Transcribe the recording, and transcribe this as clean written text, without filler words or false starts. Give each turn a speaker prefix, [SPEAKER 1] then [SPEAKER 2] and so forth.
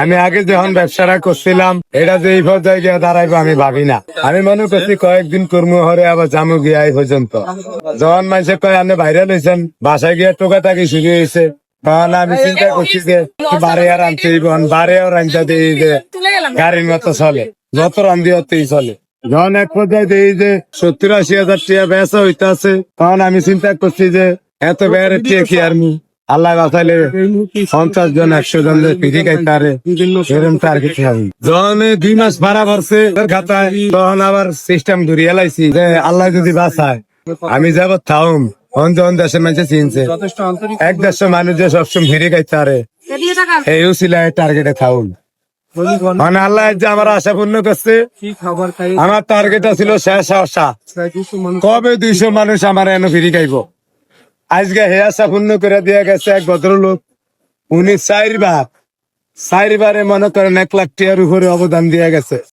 [SPEAKER 1] আমি আগে যখন ব্যবসাটা করছিলাম এটা যে এই পর্যায়ে গিয়ে দাঁড়াইবো আমি ভাবি না। আমি মনে করছি কয়েকদিন কর্ম হরে আবার জামু গিয়া এই পর্যন্ত। যখন মানুষে কয় আপনি বাইরে লইছেন, বাসায় গিয়ে টোকা টাকি শুরু হয়েছে, তখন আমি চিন্তা করছি যে বারে আর আনতে বারে আর আনতে দিই যে গাড়ির মতো চলে, যত রান্ধি হতেই চলে। যখন এক পর্যায়ে দিই যে 70-80 হাজার টাকা বেচা হইতাছে, তখন আমি চিন্তা করছি যে এত বেড়ে টিয়া কি আর্মি আল্লাহ বাঁচাইলে 50 জন 100 জন পিঠি খাইতে পারে এরকম তার কিছু হবে। যখন 2 মাস ভাড়া ভরছে খাতায়, তখন আবার সিস্টেম ধরিয়ে লাইছি যে আল্লাহ যদি বাঁচায় আমি যাব থাউম। যখন দেশের মানুষে চিনছে 1-150 মানুষ যে সবসময় ভিড়ে খাইতে পারে এইও ছিল টার্গেটে থাউম। মানে আল্লাহ যে আমার আশা পূর্ণ করছে। আমার টার্গেট ছিল শেষ আশা কবে 200 মানুষ আমার এনে ফিরি খাইব। আজকে হে আশা পূর্ণ করে দিয়ে গেছে এক ভদ্রলোক। উনি 4 বারে মনে করেন 1 লাখ টাকার উপরে অবদান দিয়ে গেছে।